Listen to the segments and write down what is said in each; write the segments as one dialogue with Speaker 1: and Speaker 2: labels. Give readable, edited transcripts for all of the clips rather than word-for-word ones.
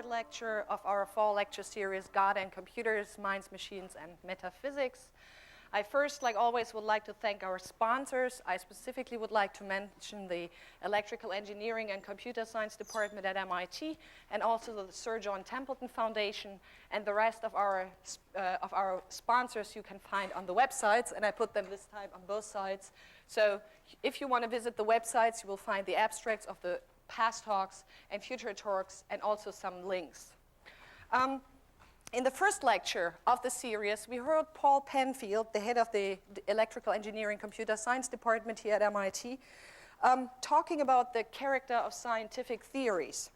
Speaker 1: Lecture of our fall lecture series, God and Computers, Minds, Machines, and Metaphysics. I first, like always, would like to thank our sponsors. I specifically would like to mention the Electrical Engineering and Computer Science Department at MIT, and also the Sir John Templeton Foundation, and the rest of our sponsors you can find on the websites, and I put them this time on both sides. So if you want to visit the websites, you will find the abstracts of the past talks and future talks, and also some links. In the first lecture of the series, we heard Paul Penfield, the head of the Electrical Engineering Computer Science Department here at MIT, talking about the character of scientific theories.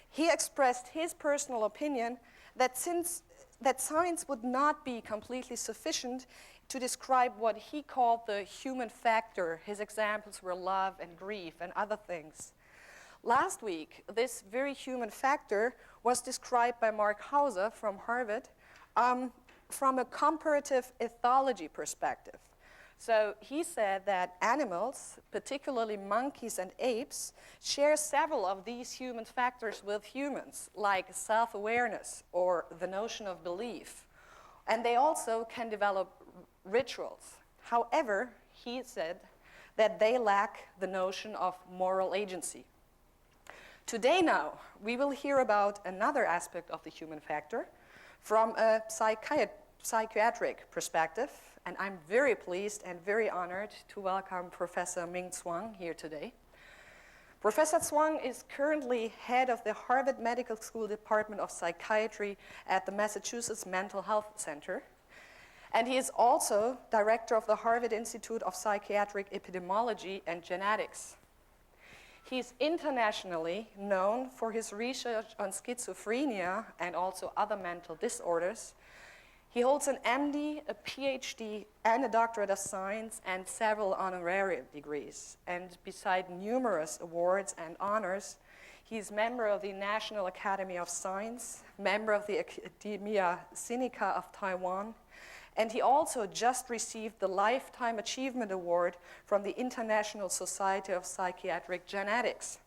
Speaker 1: He expressed his personal opinion that science would not be completely sufficient to describe what he called the human factor. His examples were love and grief and other things. Last week, this very human factor was described by Mark Hauser from Harvard from a comparative ethology perspective. So he said that animals, particularly monkeys and apes, share several of these human factors with humans, like self-awareness or the notion of belief. And they also can develop rituals. However, he said that they lack the notion of moral agency. Today now, we will hear about another aspect of the human factor from a psychiatric perspective, and I'm very pleased and very honored to welcome Professor Ming Tsuang here today. Professor Tsuang is currently head of the Harvard Medical School Department of Psychiatry at the Massachusetts Mental Health Center, and he is also director of the Harvard Institute of Psychiatric Epidemiology and Genetics. He's internationally known for his research on schizophrenia and also other mental disorders. He holds an MD, a PhD, and a doctorate of science, and several honorary degrees. And beside numerous awards and honors, he's member of the National Academy of Science, member of the Academia Sinica of Taiwan, and he also just received the Lifetime Achievement Award from the International Society of Psychiatric Genetics.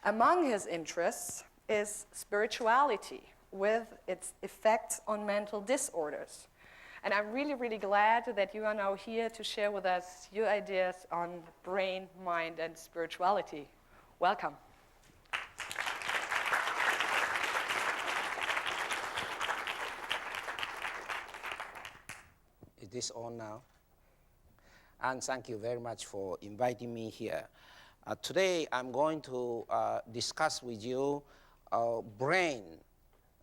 Speaker 1: Among his interests is spirituality with its effects on mental disorders. And I'm really, really glad that you are now here to share with us your ideas on brain, mind, and spirituality. Welcome.
Speaker 2: Is this on now? And thank you very much for inviting me here. Today, I'm going to discuss with you brain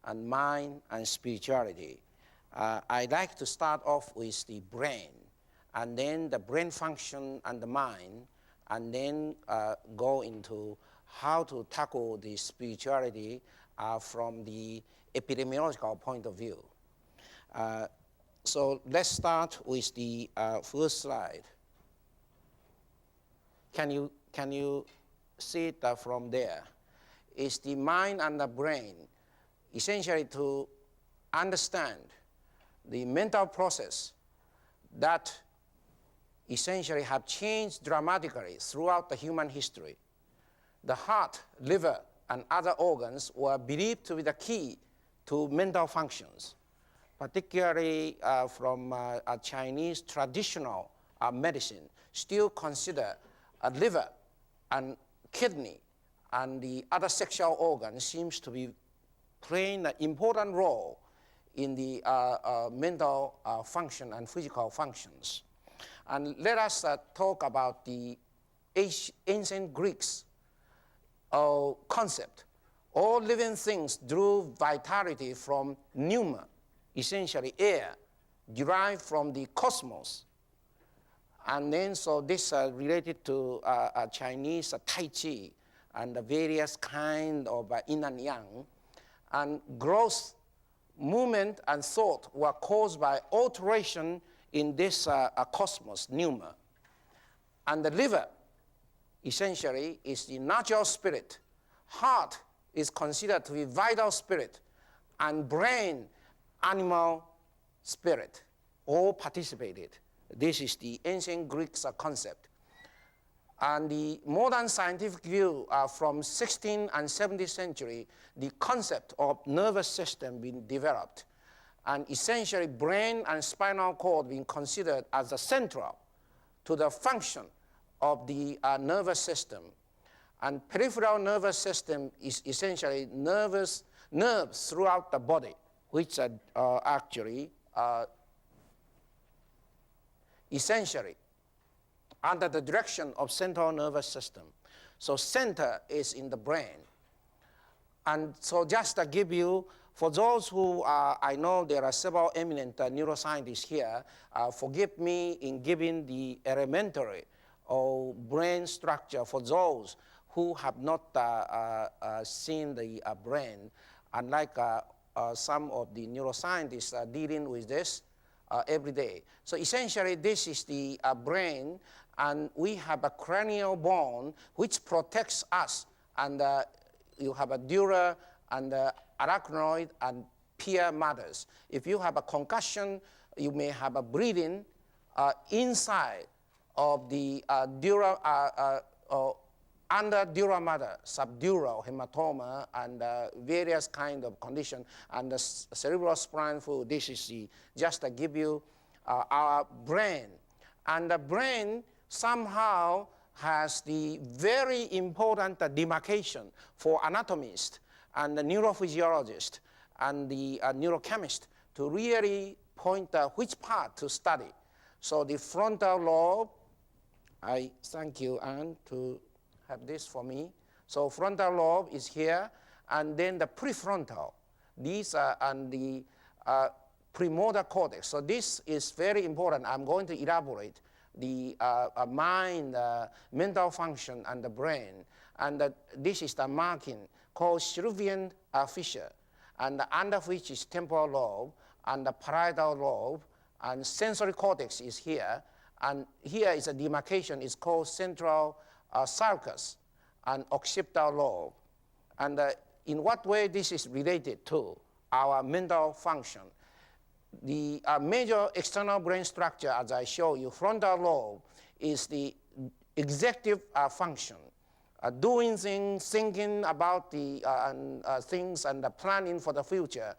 Speaker 2: and mind and spirituality. I'd like to start off with the brain, and then the brain function and the mind, and then go into how to tackle the spirituality from the epidemiological point of view. So let's start with the first slide. Can you see it from there? It's the mind and the brain, essentially to understand the mental process that essentially have changed dramatically throughout the human history. The heart, liver, and other organs were believed to be the key to mental functions, particularly from a Chinese traditional medicine, still consider a liver and kidney and the other sexual organs seems to be playing an important role in the mental function and physical functions. And let us talk about the ancient Greeks concept. All living things drew vitality from pneuma, essentially air, derived from the cosmos. And then so this related to Chinese Tai Chi and the various kind of yin and yang. And growth, movement, and thought were caused by alteration in this cosmos, pneuma. And the liver, essentially, is the natural spirit. Heart is considered to be vital spirit, and brain, animal spirit, all participated. This is the ancient Greeks concept. And the modern scientific view from 16th and 17th century, the concept of nervous system being developed, and essentially brain and spinal cord being considered as the central to the function of the nervous system. And peripheral nervous system is essentially nerves throughout the body, which are actually essentially under the direction of central nervous system. So center is in the brain. And so just to give you, for those who I know there are several eminent neuroscientists here, forgive me in giving the elementary or brain structure for those who have not seen the brain, unlike some of the neuroscientists are dealing with this every day. So essentially this is the brain, and we have a cranial bone which protects us, and you have a dura and arachnoid and pia matters. If you have a concussion, you may have a bleeding inside of the dura, under dura mater, subdural hematoma, and various kind of condition, and the cerebral spinal fluid. This is just to give you our brain. And the brain somehow has the very important demarcation for anatomists and the neurophysiologist and the neurochemist to really point which part to study. So the frontal lobe, I thank you, Anne, to have this for me. So frontal lobe is here, and then the prefrontal. These are and the premotor cortex. So this is very important. I'm going to elaborate the mind, mental function, and the brain. And this is the marking called Schroevian fissure, and under which is temporal lobe, and the parietal lobe, and sensory cortex is here. And here is a demarcation. It's called central sulcus and occipital lobe. And in what way this is related to our mental function? The major external brain structure, as I show you, frontal lobe is the executive function, doing things, thinking about the things and the planning for the future.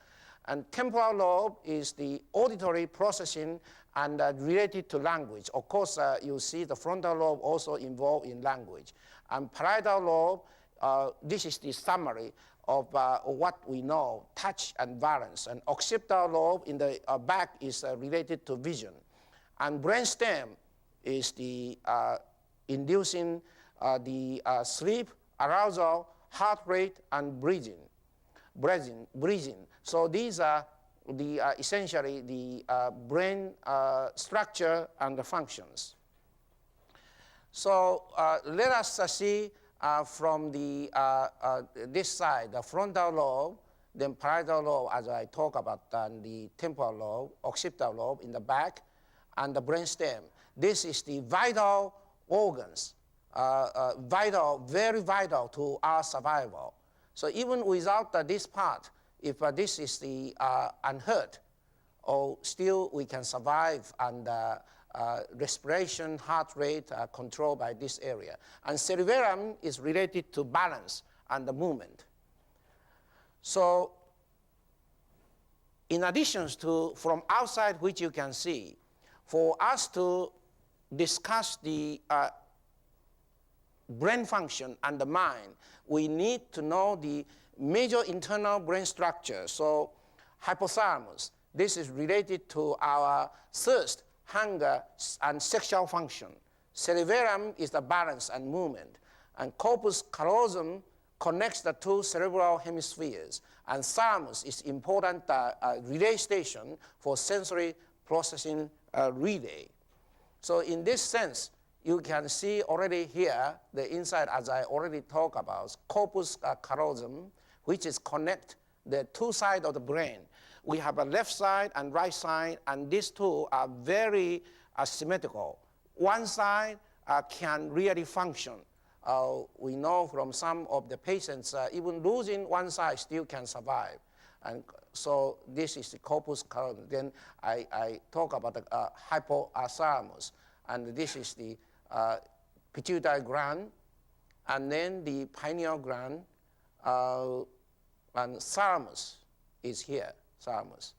Speaker 2: And temporal lobe is the auditory processing and related to language. Of course, you see the frontal lobe also involved in language. And parietal lobe, this is the summary of what we know, touch and balance. And occipital lobe in the back is related to vision. And brainstem is the inducing the sleep, arousal, heart rate, and breathing. So these are the essentially the brain structure and the functions. So let us see from the this side, the frontal lobe, then parietal lobe, as I talk about, and the temporal lobe, occipital lobe in the back, and the brainstem. This is the vital organs, very vital to our survival. So even without this part, if this is the unhurt, or still we can survive, and respiration, heart rate are controlled by this area. And cerebellum is related to balance and the movement. So in addition to from outside which you can see, for us to discuss the brain function and the mind, we need to know the major internal brain structure. So hypothalamus, this is related to our thirst, hunger, and sexual function. Cerebellum is the balance and movement. And corpus callosum connects the two cerebral hemispheres. And thalamus is important relay station for sensory processing relay. So in this sense, you can see already here the inside, as I already talked about, corpus callosum, which is connect the two sides of the brain. We have a left side and right side, and these two are very symmetrical. One side can really function we know from some of the patients, even losing one side still can survive. And so this is the corpus callosum. Then I talk about the hypothalamus, and this is the pituitary gland, and then the pineal gland, and thalamus is here, thalamus.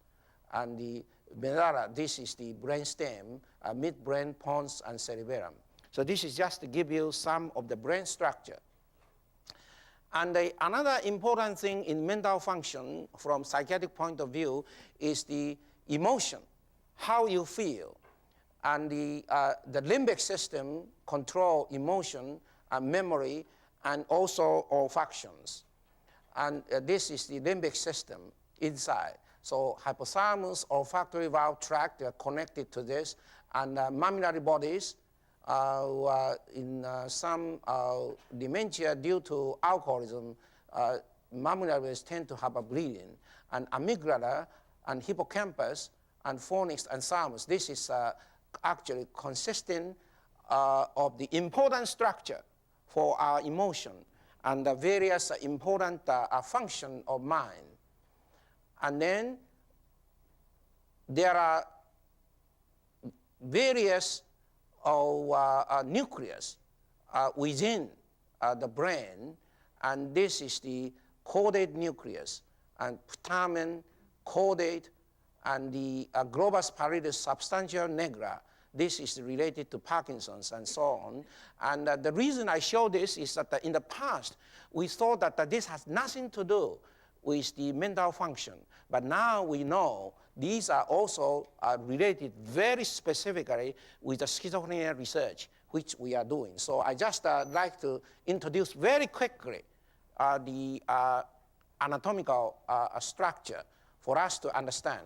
Speaker 2: And the medulla, this is the brainstem, midbrain, pons, and cerebellum. So this is just to give you some of the brain structure. And another important thing in mental function from psychiatric point of view is the emotion, how you feel. And the limbic system control emotion and memory and also olfactions. And this is the limbic system inside. So hypothalamus, olfactory valve tract, they are connected to this, and mammillary bodies. In some dementia due to alcoholism, mammillary tend to have a bleeding. And amygdala and hippocampus and fornix and thalamus, this is actually consisting of the important structure for our emotion and the various important function of mind. And then there are various nucleus within the brain, and this is the caudate nucleus, and putamen, caudate, and the globus pallidus substantia nigra. This is related to Parkinson's and so on. And the reason I show this is that in the past, we thought that this has nothing to do with the mental function. But now we know these are also related very specifically with the schizophrenia research, which we are doing. So I just like to introduce very quickly the anatomical structure for us to understand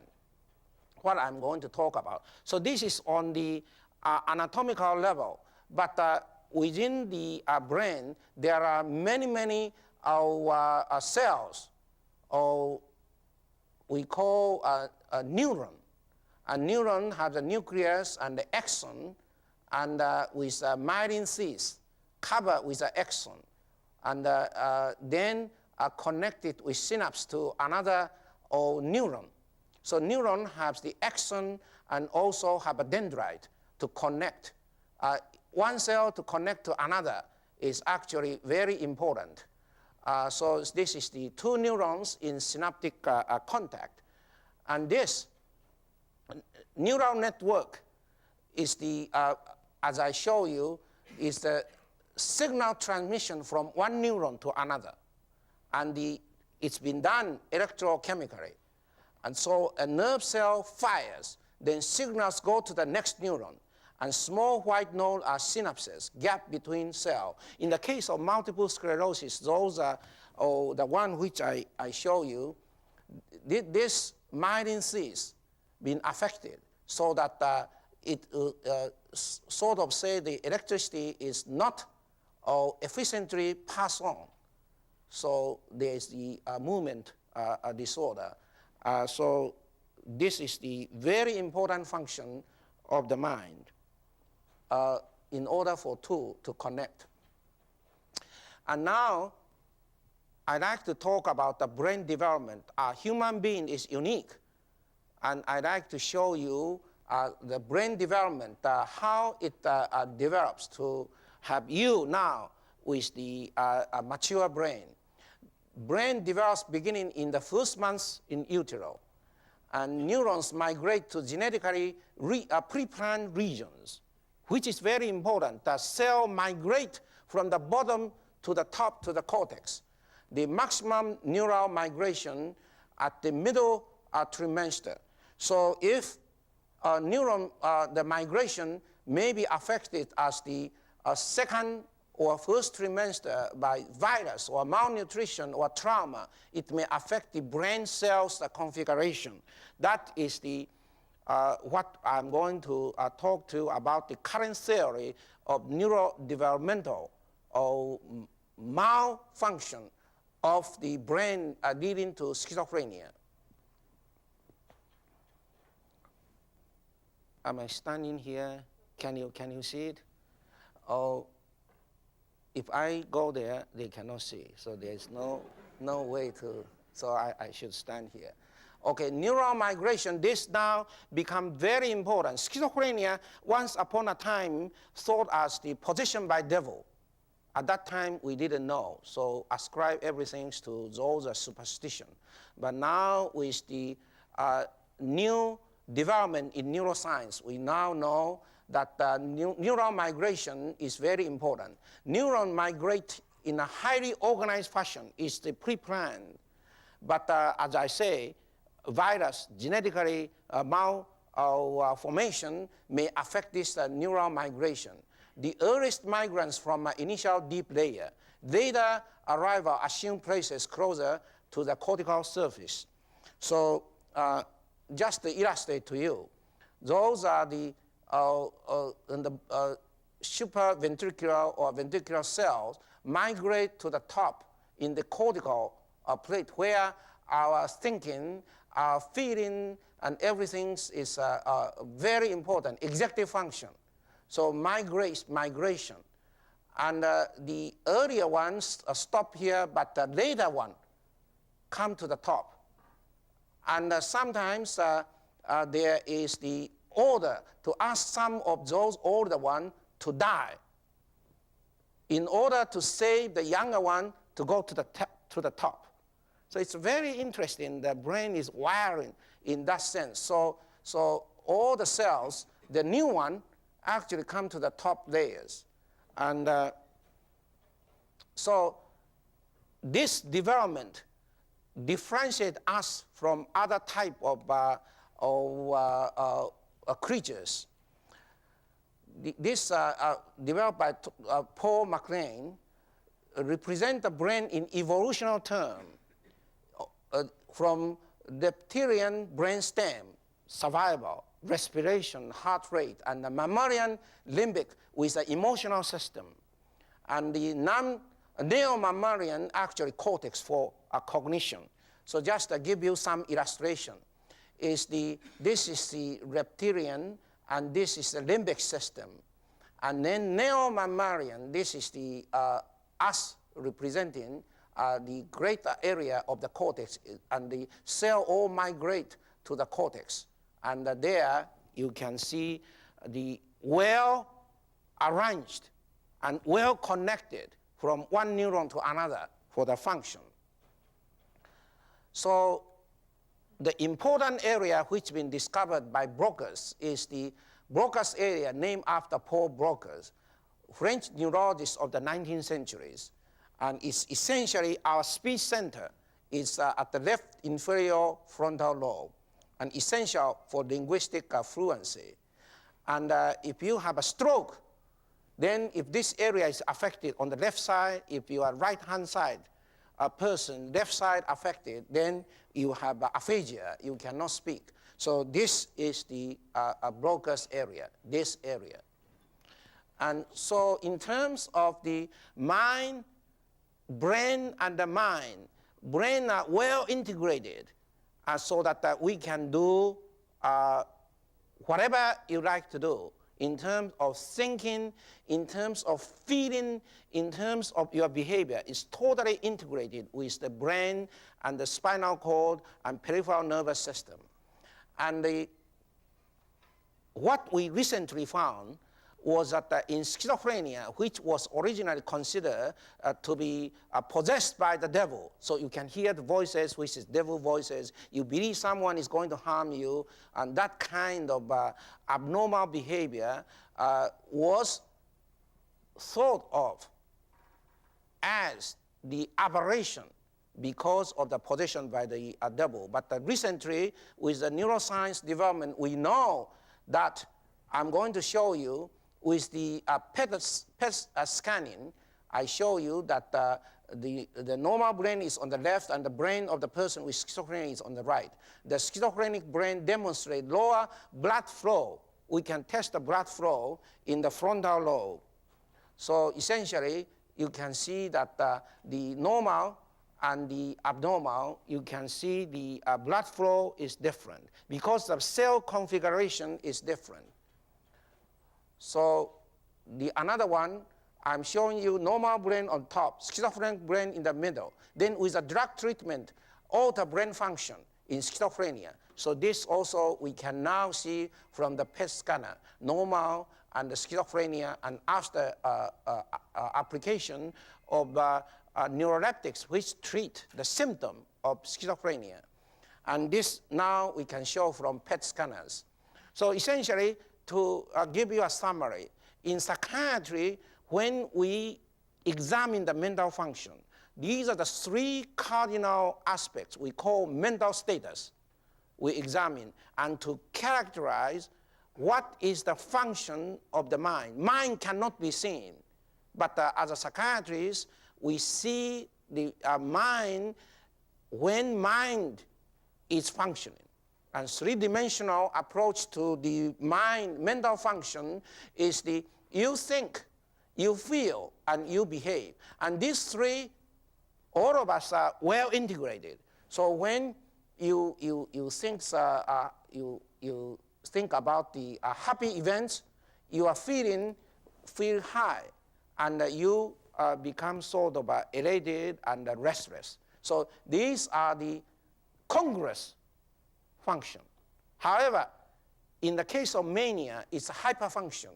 Speaker 2: what I'm going to talk about. So this is on the anatomical level, but within the brain, there are many cells, or we call a neuron. A neuron has a nucleus and the axon, and with myelin sheath covered with the axon, and then connected with synapse to another neuron. So neuron has the axon and also have a dendrite to connect. One cell to connect to another is actually very important. So this is the two neurons in synaptic contact. And this neural network is the, as I show you, is the signal transmission from one neuron to another. And it's been done electrochemically. And so a nerve cell fires, then signals go to the next neuron. And small white node are synapses, gap between cells. In the case of multiple sclerosis, those are the one which I show you. This myelin sheath been affected so that it sort of say the electricity is not efficiently passed on. So there is the movement disorder. So this is the very important function of the mind in order for two to connect. And now I'd like to talk about the brain development. A human being is unique, and I'd like to show you the brain development, how it develops to have you now with the mature brain. Brain develops beginning in the first months in utero, and neurons migrate to genetically pre-planned regions, which is very important. The cell migrate from the bottom to the top to the cortex. The maximum neural migration at the middle trimester. So if neuron, the migration may be affected as the second or first trimester by virus or malnutrition or trauma, it may affect the brain cells configuration. That is the what I'm going to talk to about the current theory of neurodevelopmental or malfunction of the brain leading to schizophrenia. Am I standing here? Can you see it? if I go there, they cannot see. So there's no way to, so I should stand here. Okay, neural migration, this now become very important. Schizophrenia, once upon a time, thought as the possession by devil. At that time, we didn't know, so ascribe everything to those as superstition. But now with the new development in neuroscience, we now know that neural migration is very important. Neurons migrate in a highly organized fashion. It's the pre-planned. But as I say, virus, genetically malformation may affect this neural migration. The earliest migrants from initial deep layer, later arrival assume places closer to the cortical surface. So just to illustrate to you, those are the supraventricular or ventricular cells migrate to the top in the cortical plate where our thinking, our feeling, and everything is very important, executive function. So migration. And the earlier ones stop here, but the later one come to the top. And sometimes there is the order to ask some of those older ones to die in order to save the younger one to go to the top. So it's very interesting. The brain is wiring in that sense. So all the cells, the new one, actually come to the top layers. And so this development differentiates us from other type of creatures. This developed by Paul MacLean represent the brain in evolutional terms from reptilian brain stem, survival, respiration, heart rate, and the mammalian limbic with the emotional system. And the neo-mammalian actually cortex for cognition. So just to give you some illustration, this is the reptilian, and this is the limbic system. And then neo-mammalian, this is the us representing the greater area of the cortex, and the cell all migrate to the cortex. And there you can see the well-arranged and well-connected from one neuron to another for the function. So the important area which has been discovered by Broca's is the Broca's area, named after Paul Broca, French neurologist of the 19th centuries. And it's essentially our speech center is at the left inferior frontal lobe, and essential for linguistic fluency. And if you have a stroke, then if this area is affected on the left side, if you are right-hand side person, left side affected, then you have aphasia, you cannot speak. So this is the Broca's area, this area. And so in terms of the mind, brain and the mind, brain are well integrated so that we can do whatever you like to do in terms of thinking, in terms of feeling, in terms of your behavior. It's totally integrated with the brain and the spinal cord and peripheral nervous system. And what we recently found was that in schizophrenia, which was originally considered to be possessed by the devil, so you can hear the voices, which is devil voices, you believe someone is going to harm you, and that kind of abnormal behavior was thought of as the aberration because of the possession by the devil. But recently, with the neuroscience development, we know that I'm going to show you with the PET scanning, I show you that the normal brain is on the left and the brain of the person with schizophrenia is on the right. The schizophrenic brain demonstrates lower blood flow. We can test the blood flow in the frontal lobe. So essentially, you can see that the normal and the abnormal, you can see the blood flow is different because the cell configuration is different. So another one, I'm showing you normal brain on top, schizophrenic brain in the middle. Then with a drug treatment, alter brain function in schizophrenia. So this also we can now see from the PET scanner, normal and the schizophrenia, and after application of neuroleptics which treat the symptom of schizophrenia. And this now we can show from PET scanners. So essentially, to give you a summary, in psychiatry, when we examine the mental function, these are the three cardinal aspects we call mental status we examine, and to characterize what is the function of the mind. Mind cannot be seen, but as a psychiatrist, we see the mind when mind is functioning. And three-dimensional approach to the mind mental function is the you think, you feel, and you behave. And these three, all of us are well integrated. So when you think about the happy events, you are feel high, and you become sort of elated and restless. So these are the congruous function. However, in the case of mania, it's a hyperfunction.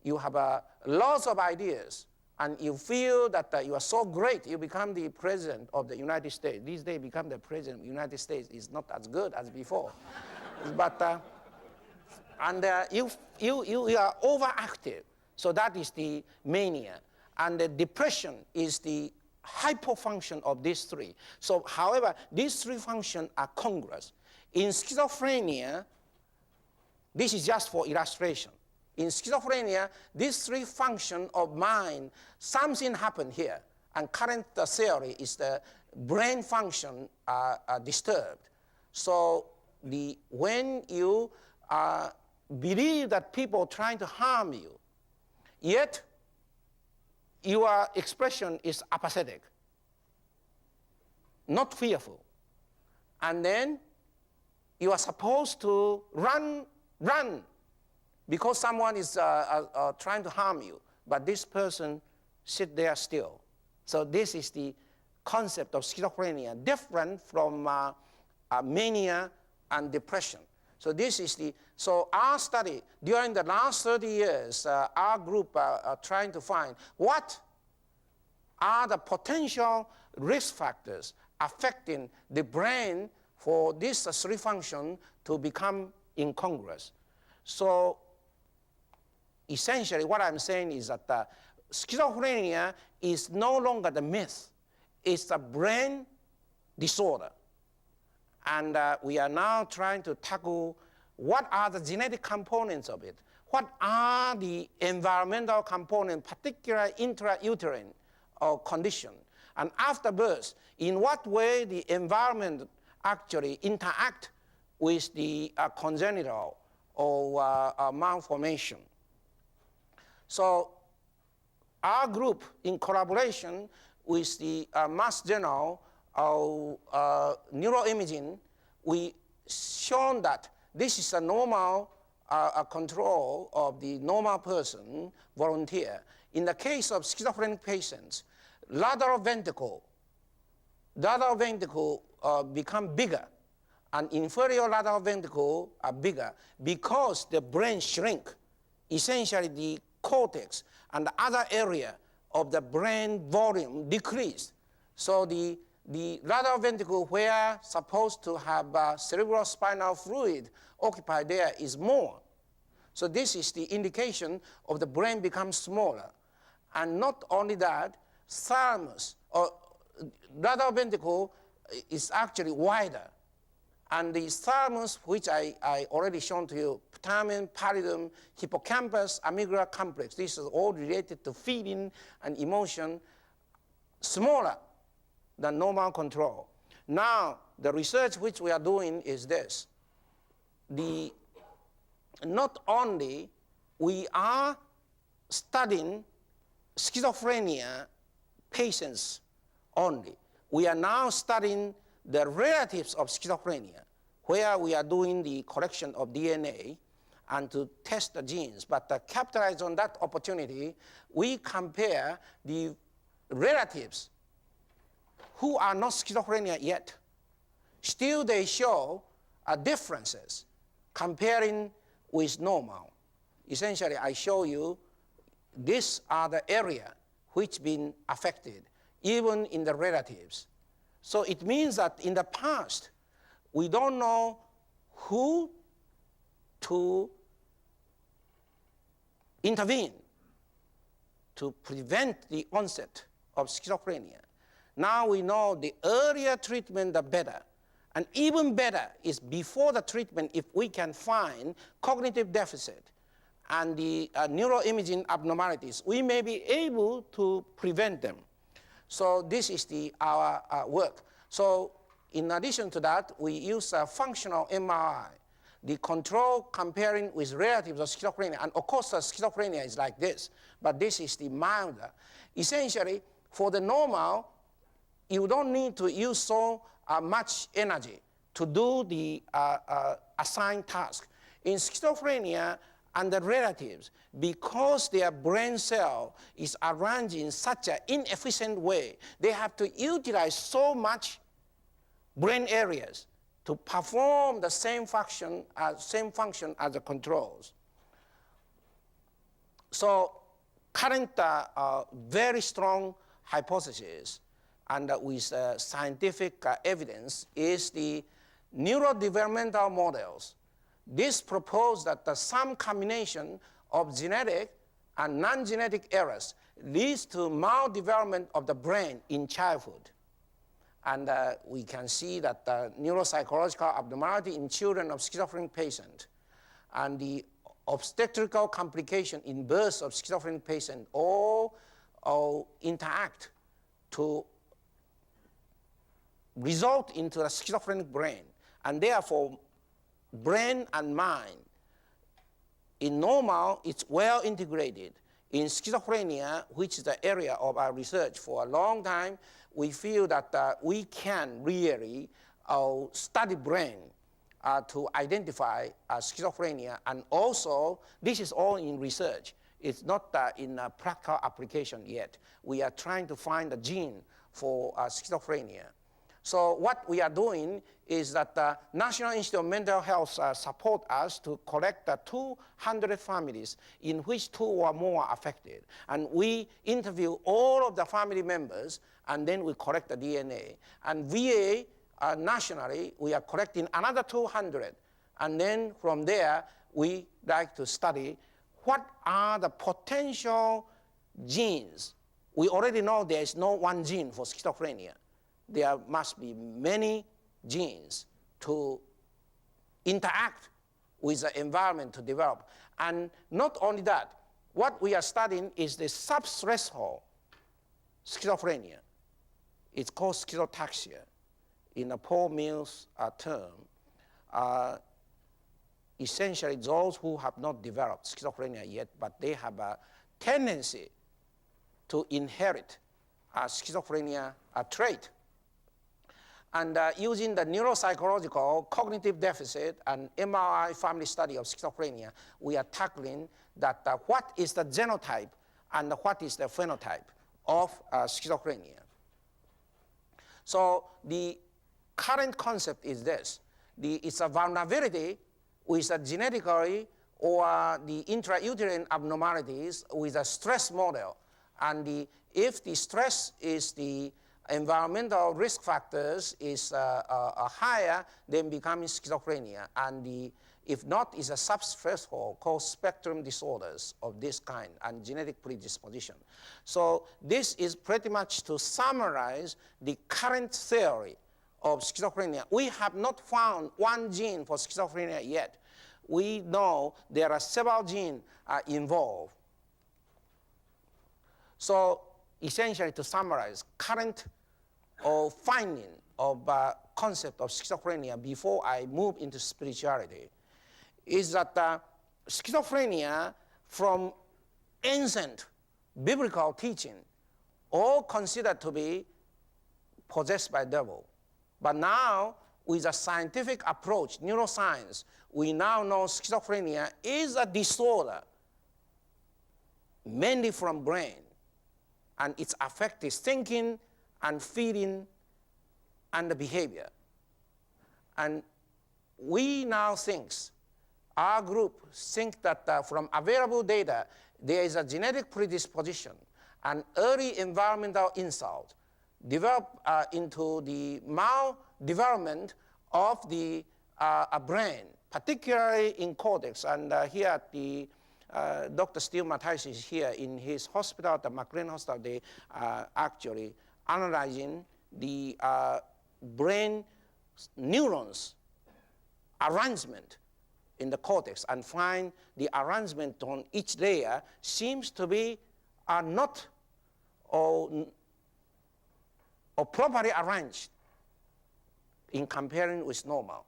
Speaker 2: You have lots of ideas, and you feel that you are so great, you become the president of the United States. These days, become the president of the United States is not as good as before. But, you are overactive. So that is the mania. And the depression is the hypofunction of these three. So, however, these three functions are congruous. In schizophrenia, this is just for illustration. In schizophrenia, these three functions of mind, something happened here. And current theory is the brain function are disturbed. So when you believe that people are trying to harm you, yet your expression is apathetic, not fearful. And then you are supposed to run, because someone is trying to harm you, but this person sit there still. So this is the concept of schizophrenia, different from mania and depression. So this is so our study, during the last 30 years, our group are trying to find what are the potential risk factors affecting the brain for this three function to become incongruous. So essentially what I'm saying is that schizophrenia is no longer the myth. It's a brain disorder. And we are now trying to tackle what are the genetic components of it, what are the environmental components, particularly intrauterine condition, and after birth, in what way the environment actually interact with the congenital or malformation. So our group, in collaboration with the Mass Journal of Neuroimaging, we shown that this is a normal control of the normal person, volunteer. In the case of schizophrenic patients, lateral ventricle become bigger, and inferior lateral ventricle are bigger because the brain shrink. Essentially, the cortex and the other area of the brain volume decreased. So the lateral ventricle, where supposed to have cerebrospinal fluid occupied there, is more. So this is the indication of the brain becomes smaller. And not only that, thalamus or lateral ventricle is actually wider. And the thalamus, which I already shown to you, putamen, pallidum, hippocampus, amygdala complex, this is all related to feeling and emotion, smaller than normal control. Now, the research which we are doing is this. Not only we are studying schizophrenia patients only, we are now studying the relatives of schizophrenia, where we are doing the collection of DNA, and to test the genes. But capitalize on that opportunity, we compare the relatives who are not schizophrenia yet. Still, they show differences comparing with normal. Essentially, I show you these are the area which been affected, even in the relatives. So it means that in the past, we don't know who to intervene to prevent the onset of schizophrenia. Now we know the earlier treatment, the better. And even better is before the treatment, if we can find cognitive deficit and the neuroimaging abnormalities, we may be able to prevent them. So this is our work. So in addition to that, we use a functional MRI, the control comparing with relatives of schizophrenia. And of course, schizophrenia is like this, but this is the milder. Essentially, for the normal, you don't need to use so much energy to do the assigned task. In schizophrenia and the relatives, because their brain cell is arranged in such an inefficient way, they have to utilize so much brain areas to perform the same function as the controls. So current very strong hypothesis and with scientific evidence is the neurodevelopmental models. This proposed that some combination of genetic and non-genetic errors leads to maldevelopment of the brain in childhood. And we can see that neuropsychological abnormality in children of schizophrenic patients and the obstetrical complication in birth of schizophrenic patients all interact to result into a schizophrenic brain. And therefore, brain and mind, in normal, it's well integrated. In schizophrenia, which is the area of our research for a long time, we feel that we can really study brain to identify schizophrenia. And also, this is all in research. It's not in practical application yet. We are trying to find a gene for schizophrenia. So what we are doing is that the National Institute of Mental Health support us to collect 200 families in which 2 or more are affected. And we interview all of the family members, and then we collect the DNA. And VA, nationally, we are collecting another 200. And then from there, we like to study what are the potential genes. We already know there is no one gene for schizophrenia. There must be many genes to interact with the environment to develop. And not only that, what we are studying is the subthreshold schizophrenia. It's called schizotaxia in a Paul Mills term. Essentially, those who have not developed schizophrenia yet, but they have a tendency to inherit a schizophrenia trait. And using the neuropsychological cognitive deficit and MRI family study of schizophrenia, we are tackling that what is the genotype and what is the phenotype of schizophrenia. So the current concept is this. It's a vulnerability with a genetically or the intrauterine abnormalities with a stress model. And if the stress is the environmental risk factors is higher, then becoming schizophrenia. And if not, is a subthreshold called spectrum disorders of this kind and genetic predisposition. So this is pretty much to summarize the current theory of schizophrenia. We have not found one gene for schizophrenia yet. We know there are several genes involved. So essentially, to summarize, current finding of concept of schizophrenia before I move into spirituality is that schizophrenia from ancient biblical teaching all considered to be possessed by devil. But now with a scientific approach, neuroscience, we now know schizophrenia is a disorder, mainly from brain, and it's affected thinking and feeling and the behavior. And we now think, our group think that from available data, there is a genetic predisposition and early environmental insult develop into the maldevelopment of the brain, particularly in cortex. And here at the Dr. Steve Matthijs is here in his hospital, at the McLean Hospital. They are actually analyzing the brain neurons arrangement in the cortex and find the arrangement on each layer seems to be not or properly arranged in comparing with normal.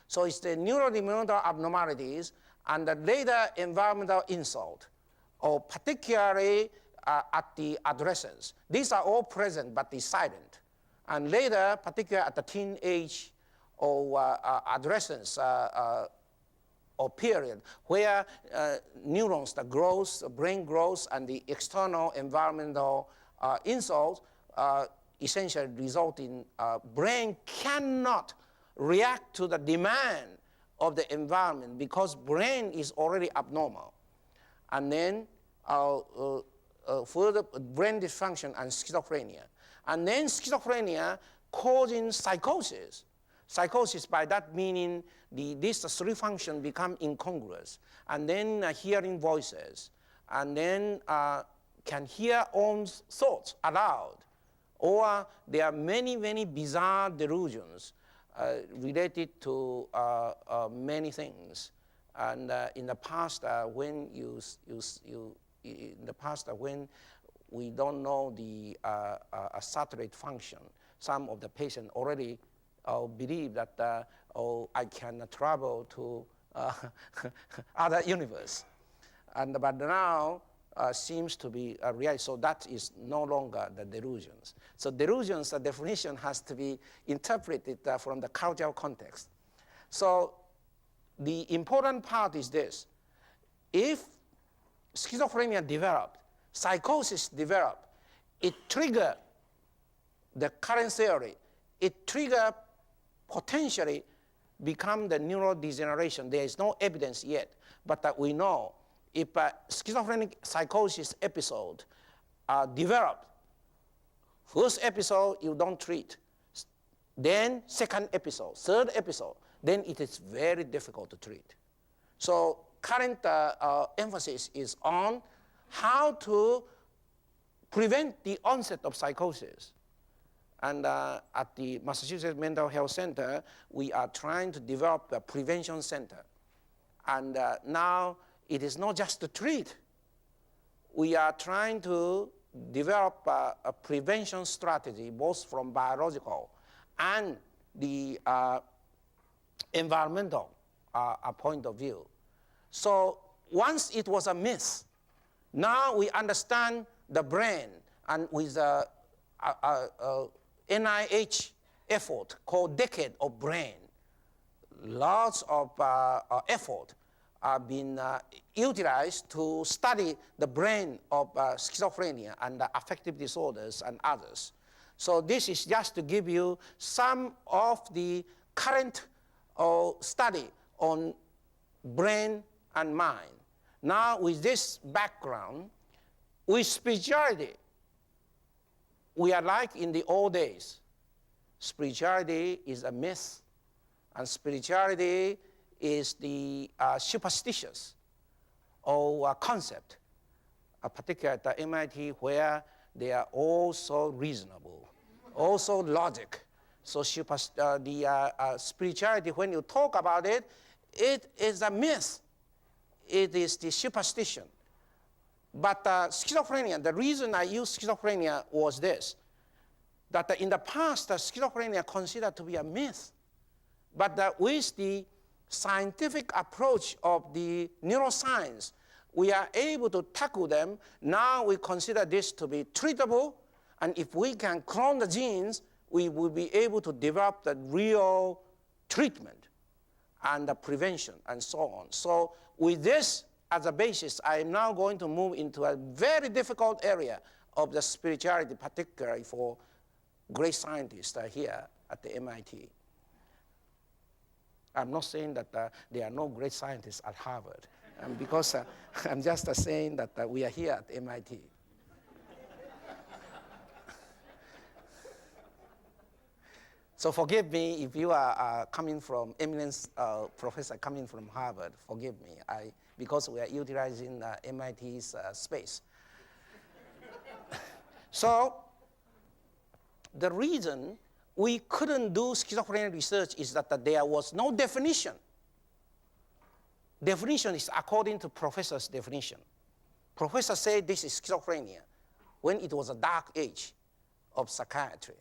Speaker 2: So it's the neurodevelopmental abnormalities and the later environmental insult, or particularly at the adolescence. These are all present, but they're silent. And later, particularly at the teenage or adolescence or period, where neurons, the growth, brain growth, and the external environmental insult essentially result in brain cannot react to the demand of the environment because brain is already abnormal. And then further brain dysfunction and schizophrenia. And then schizophrenia causing psychosis. Psychosis, by that meaning, these three functions become incongruous. And then hearing voices. And then can hear own thoughts aloud. Or there are many, many bizarre delusions related to many things. And in the past, when when we don't know the satellite function, some of the patients already believe that I can travel to other universe. But now seems to be a reality. So that is no longer the delusions. So delusions, the definition has to be interpreted from the cultural context. So the important part is this. If schizophrenia developed, psychosis developed, it triggers the current theory. It triggers potentially become the neurodegeneration. There is no evidence yet, but we know if a schizophrenic psychosis episode developed, first episode you don't treat, then second episode, third episode, then it is very difficult to treat. So current emphasis is on how to prevent the onset of psychosis. And at the Massachusetts Mental Health Center, we are trying to develop a prevention center. And now it is not just to treat. We are trying to develop a prevention strategy, both from biological and the environmental point of view. So once it was a myth, now we understand the brain, and with a NIH effort called Decade of Brain, lots of effort have been utilized to study the brain of schizophrenia and affective disorders and others. So this is just to give you some of the current study on brain and mind. Now with this background, with spirituality, we are like in the old days. Spirituality is a myth, and spirituality is the superstitious or concept, particularly at the MIT, where they are also reasonable, also logic. So the spirituality, when you talk about it, it is a myth. It is the superstition. But schizophrenia, the reason I use schizophrenia was this, that in the past, schizophrenia considered to be a myth. But with the scientific approach of the neuroscience, we are able to tackle them. Now we consider this to be treatable, and if we can clone the genes, we will be able to develop the real treatment and the prevention and so on. So with this as a basis, I am now going to move into a very difficult area of the spirituality, particularly for great scientists here at the MIT. I'm not saying that there are no great scientists at Harvard, because I'm just saying that we are here at MIT. So forgive me if you are coming from eminent professor coming from Harvard. Forgive me, because we are utilizing MIT's space. So the reason we couldn't do schizophrenia research is that there was no definition. Definition is according to professor's definition. Professor said this is schizophrenia when it was a dark age of psychiatry.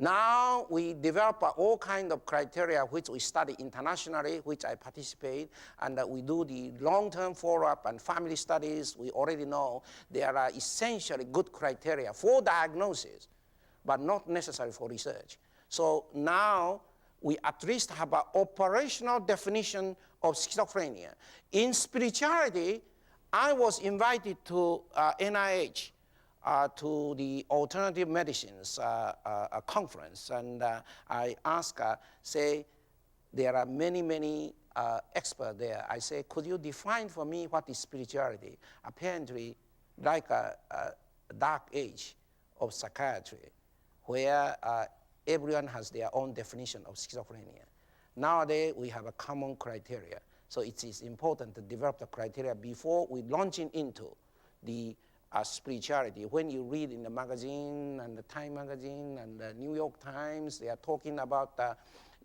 Speaker 2: Now we develop all kinds of criteria which we study internationally, which I participate, and we do the long-term follow-up and family studies. We already know there are essentially good criteria for diagnosis, but not necessary for research. So now we at least have an operational definition of schizophrenia. In spirituality, I was invited to NIH, to the alternative medicines conference, and I asked, say, there are many experts there. I say, could you define for me what is spirituality? Apparently, like a dark age of psychiatry, where everyone has their own definition of schizophrenia. Nowadays, we have a common criteria. So it is important to develop the criteria before we launching into the spirituality. When you read in the magazine and the Time magazine and the New York Times, they are talking about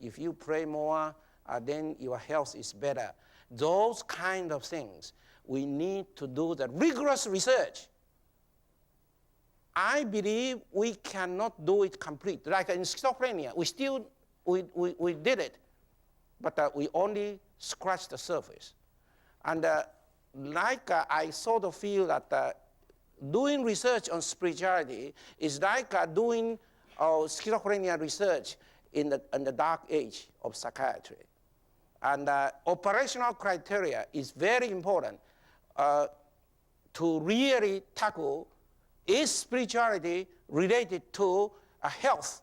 Speaker 2: if you pray more, then your health is better. Those kind of things, we need to do the rigorous research. I believe we cannot do it complete. Like in schizophrenia, we did it, but we only scratched the surface. And I sort of feel that doing research on spirituality is like doing schizophrenia research in the dark age of psychiatry. And operational criteria is very important to really tackle, is spirituality related to a health,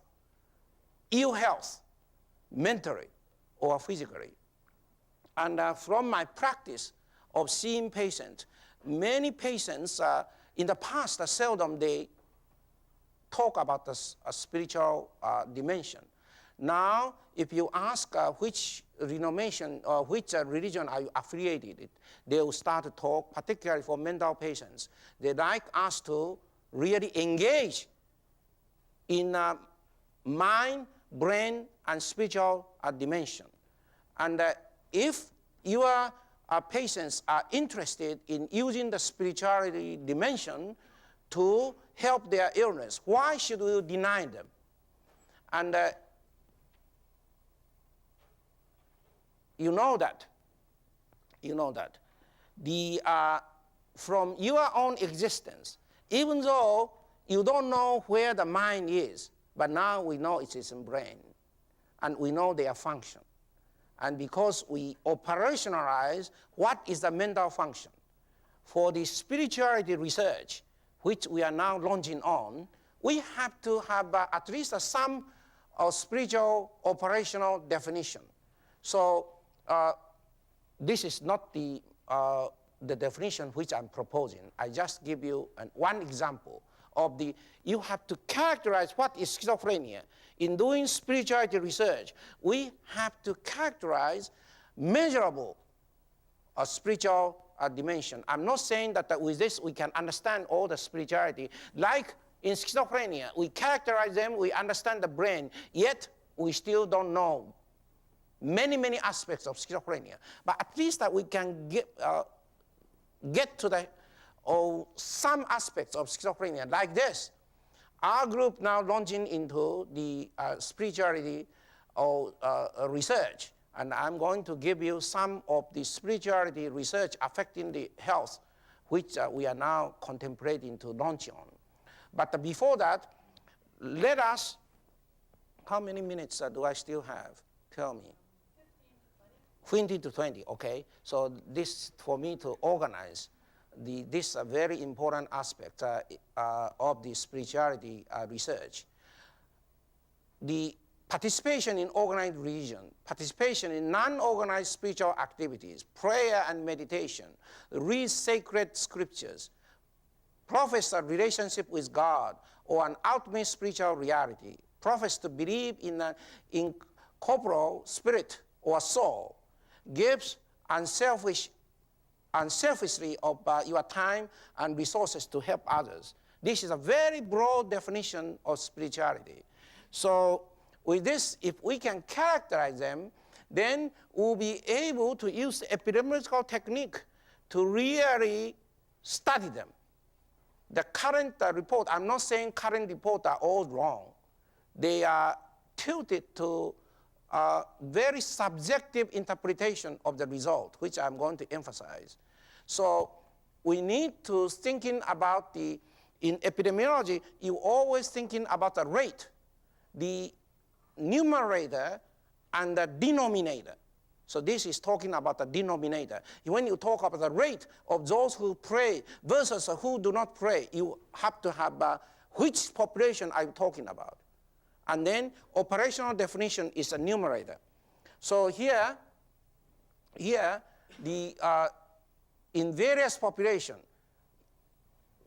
Speaker 2: ill health, mentally or physically. And from my practice of seeing patients, many patients in the past, seldom they talk about the spiritual dimension. Now, if you ask which denomination or which religion are you affiliated with, they will start to talk, particularly for mental patients. They like us to really engage in mind, brain, and spiritual dimension. And if your patients are interested in using the spirituality dimension to help their illness, why should we deny them? And you know that from your own existence, even though you don't know where the mind is, but now we know it is in brain, and we know their function. And because we operationalize what is the mental function, for the spirituality research, which we are now launching on, we have to have at least some spiritual operational definition. So this is not the definition which I'm proposing. I just give you one example of you have to characterize what is schizophrenia. In doing spirituality research, we have to characterize measurable spiritual dimension. I'm not saying that with this we can understand all the spirituality. Like in schizophrenia, we characterize them, we understand the brain, yet we still don't know many aspects of schizophrenia. But at least that we can get to some aspects of schizophrenia, like this. Our group now launching into the spirituality research, and I'm going to give you some of the spirituality research affecting the health, which we are now contemplating to launch on. But before that, let us How many minutes do I still have? Tell me. 20 to 20, okay. So this, for me to organize, this very important aspect of the spirituality research. The participation in organized religion, participation in non-organized spiritual activities, prayer and meditation, read sacred scriptures, profess a relationship with God or an ultimate spiritual reality, profess to believe in an incorporeal spirit or soul, gives unselfishly of your time and resources to help others. This is a very broad definition of spirituality. So with this, if we can characterize them, then we'll be able to use epidemiological technique to really study them. The current report, I'm not saying current reports are all wrong. They are tilted to a very subjective interpretation of the result, which I'm going to emphasize. So we need to thinking about in epidemiology, you're always thinking about the rate, the numerator and the denominator. So this is talking about the denominator. When you talk about the rate of those who pray versus who do not pray, you have to have which population are you talking about? And then operational definition is a numerator. So here in various populations,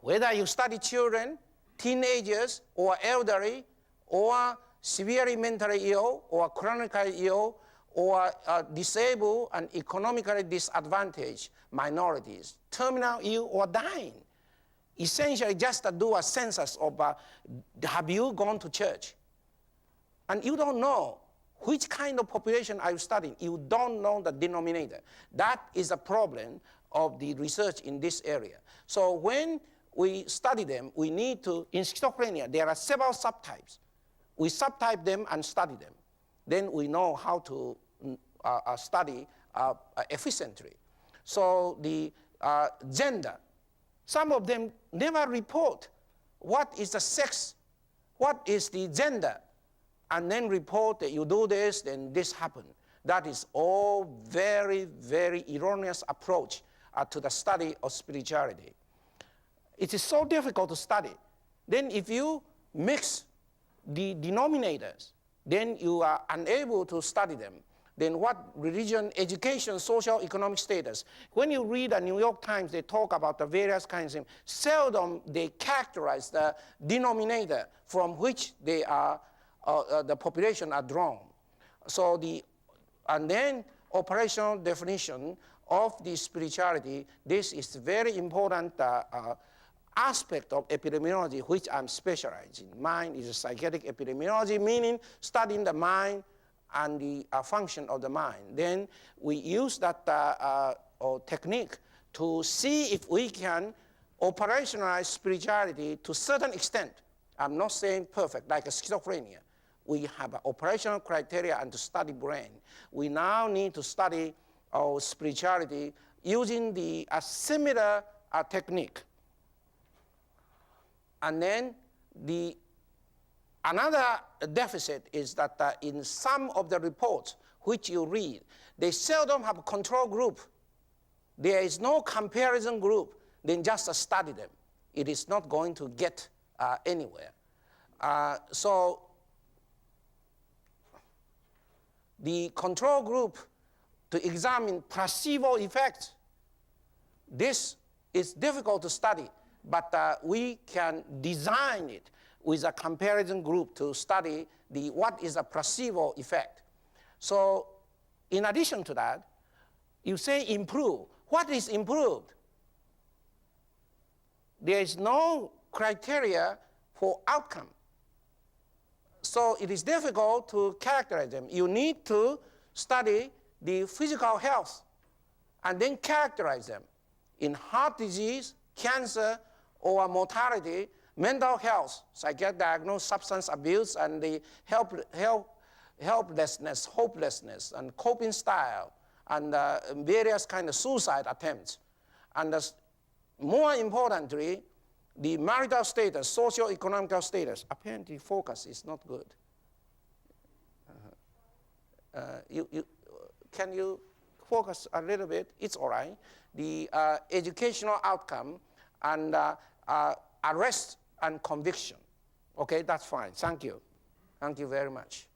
Speaker 2: whether you study children, teenagers, or elderly, or severely mentally ill, or chronically ill, or disabled and economically disadvantaged minorities, terminal ill or dying. Essentially just to do a census of have you gone to church? And you don't know which kind of population are you studying. You don't know the denominator. That is a problem of the research in this area. So when we study them, we need to, in schizophrenia, there are several subtypes. We subtype them and study them. Then we know how to study efficiently. So the gender, some of them never report what is the sex, what is the gender, and then report that you do this, then this happened. That is all very, very erroneous approach to the study of spirituality. It is so difficult to study. Then if you mix the denominators, then you are unable to study them. Then what religion, education, social, economic status. When you read the New York Times, they talk about the various kinds of things. Seldom they characterize the denominator from which they are, the population are drawn. So and then operational definition of the spirituality, this is very important aspect of epidemiology which I'm specialized in. Mine is a psychiatric epidemiology, meaning studying the mind and the function of the mind. Then we use that technique to see if we can operationalize spirituality to a certain extent. I'm not saying perfect, like a schizophrenia. We have an operational criteria and to study brain. We now need to study our spirituality using a similar technique. And then another deficit is that in some of the reports which you read, they seldom have a control group. There is no comparison group, then just study them. It is not going to get anywhere. So the control group to examine placebo effects, this is difficult to study. But we can design it with a comparison group to study what is a placebo effect. So in addition to that, you say improve. What is improved? There is no criteria for outcome. So it is difficult to characterize them. You need to study the physical health and then characterize them. In heart disease, cancer, or mortality, mental health, psychiatric diagnosis, substance abuse, and the helplessness, hopelessness, and coping style, and various kind of suicide attempts. And more importantly, the marital status, socio-economical status. Apparently focus is not good. Can you focus a little bit? It's all right. The educational outcome and arrest and conviction. Okay, that's fine. Thank you. Thank you very much.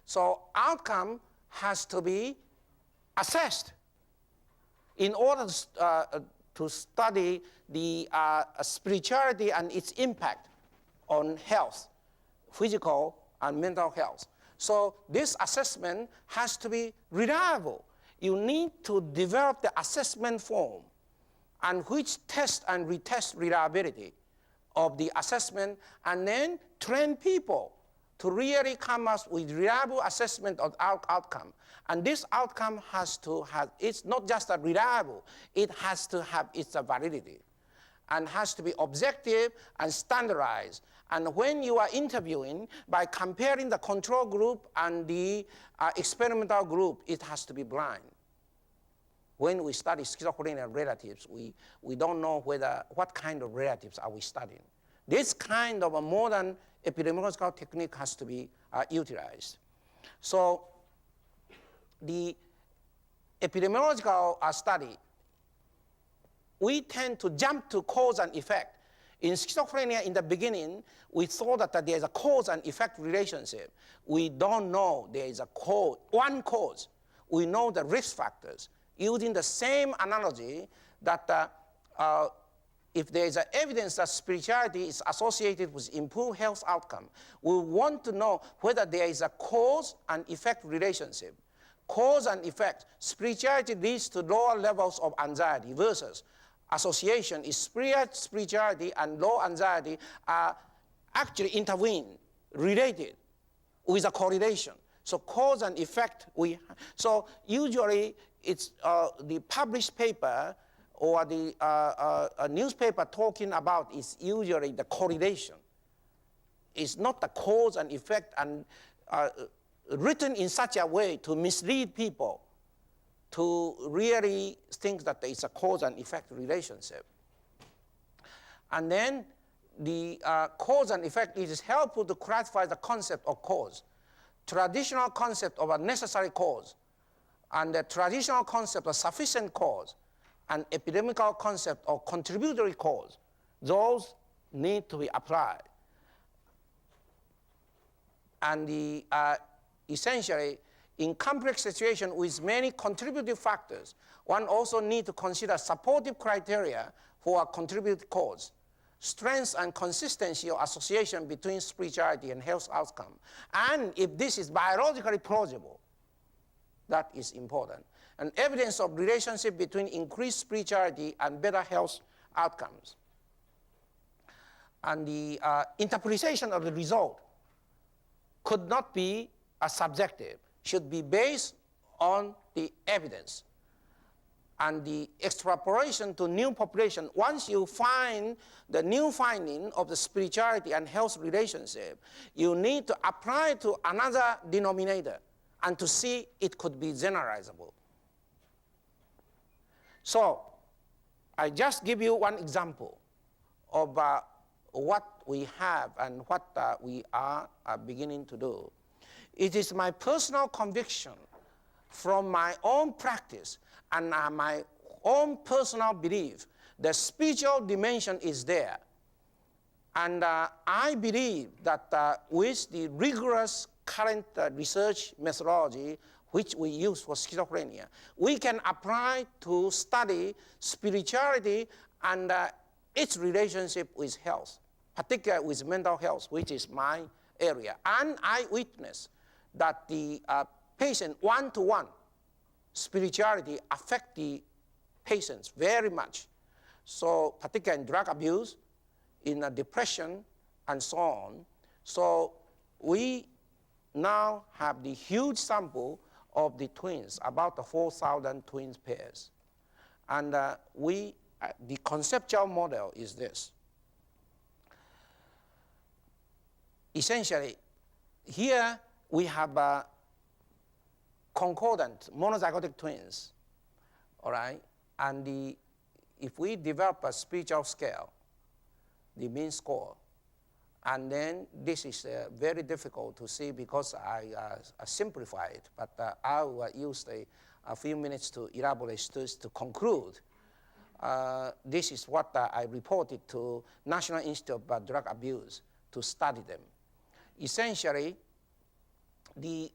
Speaker 2: So outcome has to be assessed in order to study the spirituality and its impact on health, physical and mental health. So this assessment has to be reliable. You need to develop the assessment form and which test and retest reliability of the assessment, and then train people to really come up with reliable assessment of outcome. And this outcome has to have, it's not just a reliable, it has to have its validity and has to be objective and standardized. And when you are interviewing, by comparing the control group and the experimental group, it has to be blind. When we study schizophrenia relatives, we don't know what kind of relatives are we studying. This kind of a modern epidemiological technique has to be utilized. So the epidemiological study, we tend to jump to cause and effect. In schizophrenia, in the beginning, we thought that there is a cause and effect relationship. We don't know there is a cause, one cause. We know the risk factors. Using the same analogy that if there is evidence that spirituality is associated with improved health outcome, we want to know whether there is a cause and effect relationship. Cause and effect, spirituality leads to lower levels of anxiety versus association is spirituality and low anxiety are actually intertwined, related with a correlation. So cause and effect, so usually it's the published paper or the a newspaper talking about is usually the correlation. It's not the cause and effect, and written in such a way to mislead people to really think that there is a cause and effect relationship. And then the cause and effect, it is helpful to classify the concept of cause. Traditional concept of a necessary cause, and the traditional concept of sufficient cause, and epidemiological concept of contributory cause, those need to be applied. And essentially, in complex situations with many contributive factors, one also needs to consider supportive criteria for a contributive cause, strength and consistency of association between spirituality and health outcome. And if this is biologically plausible, that is important. And evidence of relationship between increased spirituality and better health outcomes. And the interpretation of the result could not be subjective, should be based on the evidence. And the extrapolation to new population, once you find the new finding of the spirituality and health relationship, you need to apply to another denominator and to see it could be generalizable. So I just give you one example of what we have and what we are beginning to do. It is my personal conviction from my own practice and my own personal belief, the spiritual dimension is there. And I believe that with the rigorous current research methodology which we use for schizophrenia, we can apply to study spirituality and its relationship with health, particularly with mental health, which is my area. And I witness that the patient one-to-one spirituality affect the patients very much. So particularly in drug abuse, in depression, and so on. So we now have the huge sample of the twins, about 4,000 twins pairs. And the conceptual model is this. Essentially, here we have concordant monozygotic twins, all right? And if we develop a spiritual scale, the mean score, And then this is very difficult to see because I simplify it, but I will use a few minutes to elaborate this to conclude. This is what I reported to National Institute of Drug Abuse to study them. Essentially, the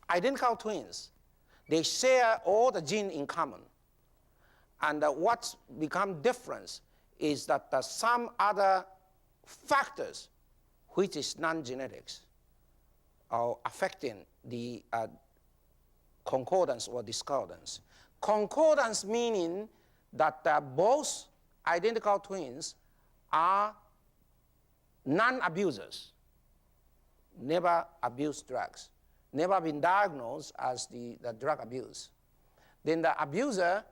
Speaker 2: identical twins, they share all the genes in common. And what's become different is that some other factors, which is non-genetics, are affecting the concordance or discordance. Concordance meaning that both identical twins are non-abusers, never abused drugs, never been diagnosed as the drug abuse. Then the abuser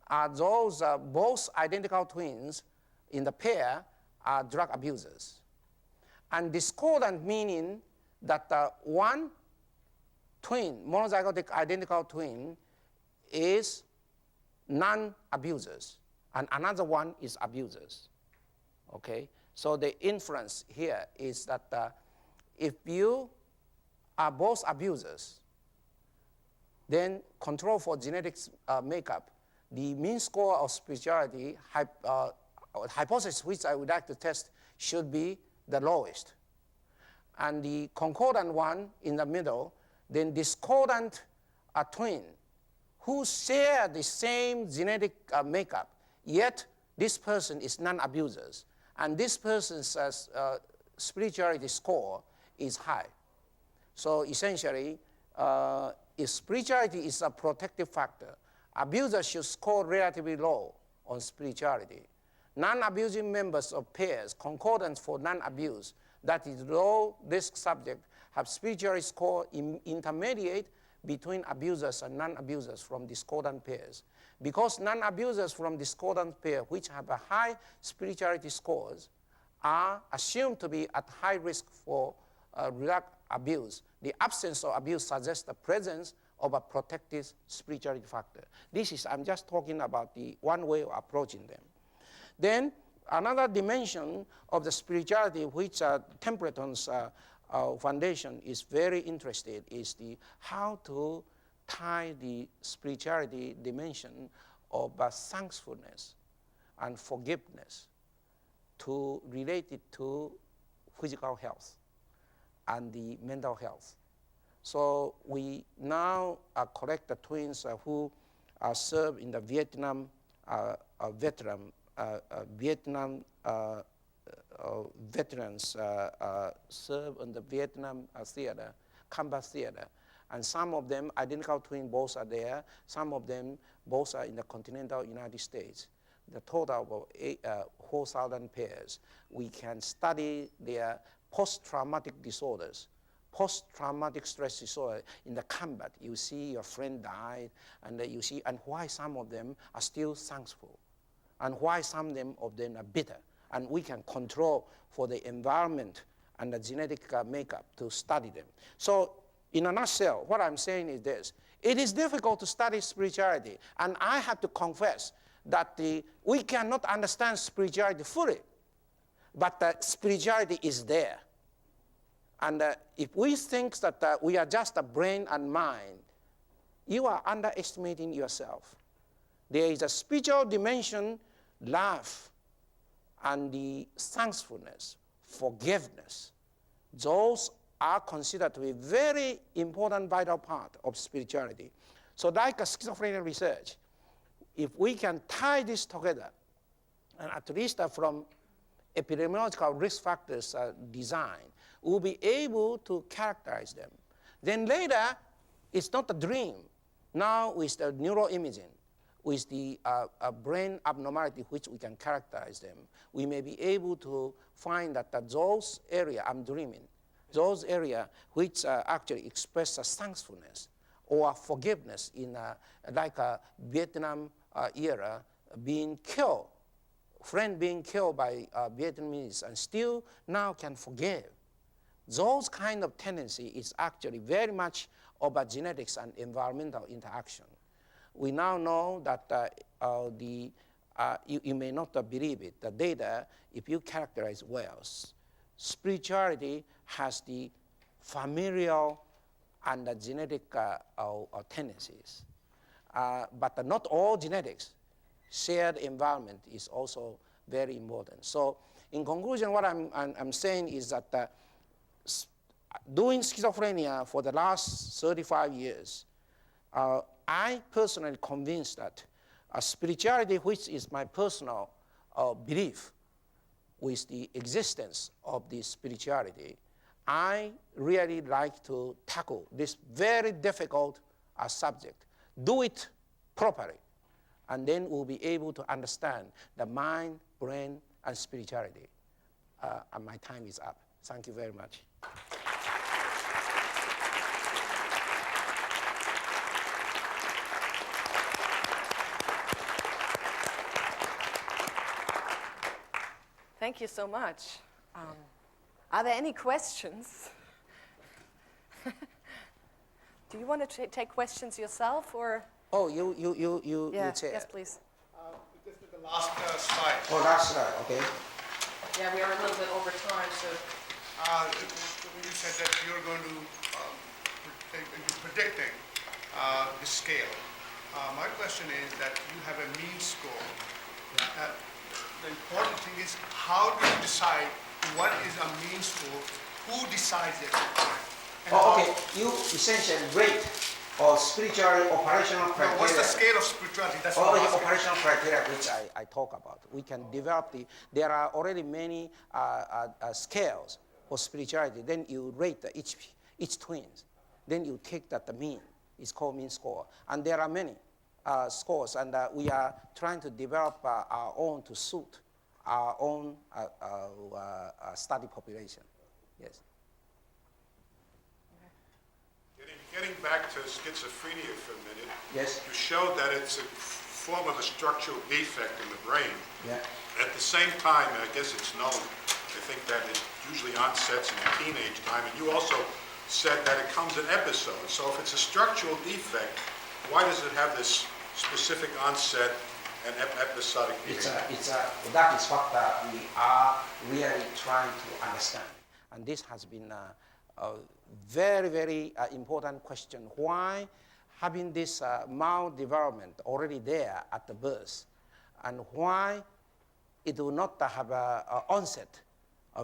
Speaker 2: are those both identical twins in the pair are drug abusers. And discordant meaning that one twin, monozygotic identical twin, is non-abusers, and another one is abusers. Okay? So the inference here is that if you are both abusers, then control for genetics makeup, the mean score of spirituality hypothesis which I would like to test should be the lowest. And the concordant one in the middle, then discordant twin who share the same genetic makeup, yet this person is non-abusers, and this person's spirituality score is high. So essentially, if spirituality is a protective factor, abusers should score relatively low on spirituality. Non-abusing members of pairs, concordance for non-abuse, that is low-risk subject, have spirituality score intermediate between abusers and non-abusers from discordant pairs. Because non-abusers from discordant pair, which have a high spirituality scores, are assumed to be at high risk for drug abuse. The absence of abuse suggests the presence of a protective spirituality factor. This is, I'm just talking about the one way of approaching them. Then another dimension of the spirituality which Templeton's foundation is very interested is the how to tie the spirituality dimension of thankfulness and forgiveness to relate it to physical health and the mental health. So we now collect the twins who serve in the Vietnam veterans serve in the Vietnam theater, combat theater. And some of them, identical twins, both are there. Some of them, both are in the continental United States. The total of 4,000 pairs. We can study their post-traumatic disorders. Post-traumatic stress disorder in the combat. You see your friend died, and you see, and why some of them are still thankful, and why some of them are bitter. And we can control for the environment and the genetic makeup to study them. So in a nutshell, what I'm saying is this. It is difficult to study spirituality, and I have to confess that we cannot understand spirituality fully, but spirituality is there. And if we think that we are just a brain and mind, you are underestimating yourself. There is a spiritual dimension, love, and the thankfulness, forgiveness. Those are considered to be very important, vital part of spirituality. So like a schizophrenia research, if we can tie this together, and at least from epidemiological risk factors design, we'll be able to characterize them. Then later, it's not a dream. Now with the neuroimaging, with the brain abnormality which we can characterize them, we may be able to find that those areas, I'm dreaming, those areas which actually express thankfulness or forgiveness in like a Vietnam era being killed, friend being killed by Vietnamese and still now can forgive. Those kind of tendency is actually very much about genetics and environmental interaction. We now know that you may not believe it, the data, if you characterize wells, spirituality has the familial and the genetic tendencies. But not all genetics. Shared environment is also very important. So in conclusion, what I'm saying is that doing schizophrenia for the last 35 years, I personally convinced that spirituality, which is my personal belief with the existence of this spirituality, I really like to tackle this very difficult subject. Do it properly, and then we'll be able to understand the mind, brain, and spirituality. And my time is up. Thank you very much.
Speaker 1: Thank you so much. Are there any questions? Do you want to take questions yourself, or?
Speaker 2: Oh, you chair.
Speaker 1: Yes, please.
Speaker 3: This is the last slide.
Speaker 2: Oh, last slide, okay.
Speaker 1: Yeah, we are a little bit over time, so.
Speaker 3: You said that you're going to, you're predicting the scale. My question is that you have a mean score. The important thing is, how do you decide what is a mean score? Who decides it?
Speaker 2: Okay. You essentially rate or spiritual operational criteria.
Speaker 3: No, what's the scale of spirituality? That's
Speaker 2: All
Speaker 3: what
Speaker 2: the
Speaker 3: I'm asking.
Speaker 2: operational criteria which I talk about. We can develop there are already many scales for spirituality. Then you rate each twins. Then you take the mean. It's called mean score. And there are many scores, and we are trying to develop our own to suit our own study population. Yes.
Speaker 4: Getting back to schizophrenia for a minute.
Speaker 2: Yes.
Speaker 4: You showed that it's a form of a structural defect in the brain.
Speaker 2: Yeah.
Speaker 4: At the same time, I guess it's known, I think that it usually onsets in the teenage time, and you also said that it comes in episodes. So if it's a structural defect, why does it have this specific onset and episodic behavior?
Speaker 2: That is what we are really trying to understand. And this has been a very, very important question. Why having this maldevelopment already there at the birth, and why it will not have an onset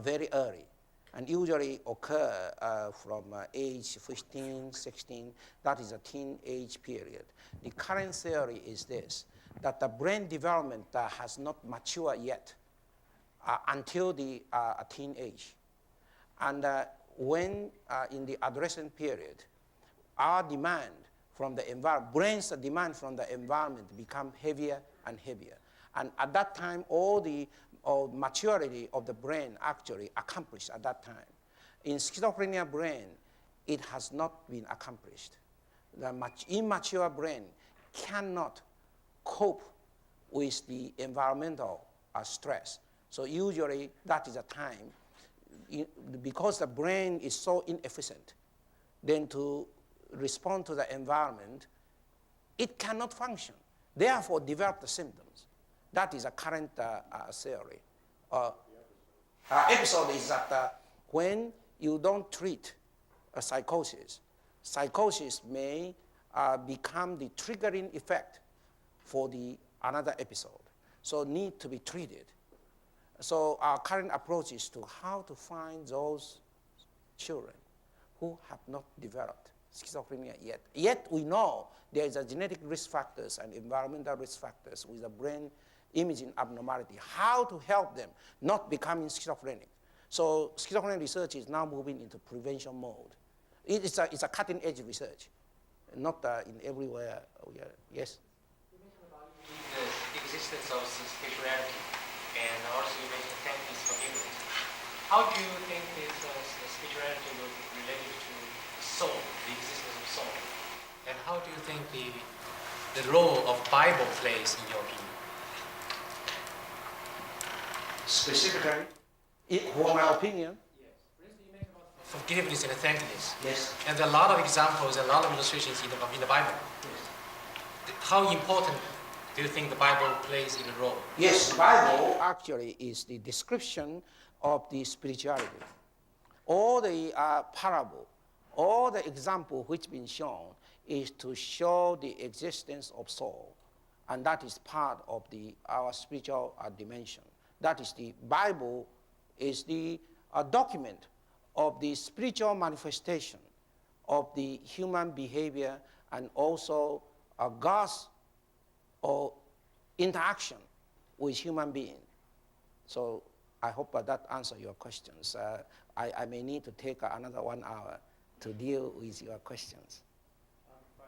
Speaker 2: very early, and usually occur from age 15, 16, that is a teenage period. The current theory is this, that the brain development has not matured yet until the teenage. And when in the adolescent period, our demand from the environment, brain's demand from the environment become heavier and heavier. And at that time, all the maturity of the brain actually accomplished at that time. In schizophrenia brain, it has not been accomplished. The immature brain cannot cope with the environmental stress. So usually that is a time, because the brain is so inefficient, then to respond to the environment, it cannot function. Therefore, develop the symptoms. That is a current theory. Episode is that when you don't treat a psychosis may become the triggering effect for another episode. So need to be treated. So our current approach is to how to find those children who have not developed schizophrenia yet. Yet we know there is a genetic risk factors and environmental risk factors with a brain imaging abnormality. How to help them not becoming schizophrenic. So schizophrenia research is now moving into prevention mode. It's a cutting-edge research, not in everywhere. Yes?
Speaker 5: You mentioned about the existence of spirituality, and also you mentioned thankfulness, forgiveness. How do you think this spirituality will be related to soul, the existence of soul? And how do you think the role of Bible plays in your opinion?
Speaker 2: Specifically, for my opinion.
Speaker 5: Yes. For instance, you mentioned about forgiveness and thankfulness.
Speaker 2: Yes.
Speaker 5: And there are a lot of examples, a lot of illustrations in the Bible.
Speaker 2: Yes.
Speaker 5: How important do you think the Bible plays in a role?
Speaker 2: Yes, the Bible actually is the description of the spirituality. All the parable, all the example which been shown is to show the existence of soul. And that is part of our spiritual dimension. That is the Bible is the document of the spiritual manifestation of the human behavior and also God's interaction with human beings. So I hope that answers your questions. I may need to take another 1 hour to deal with your questions.
Speaker 6: If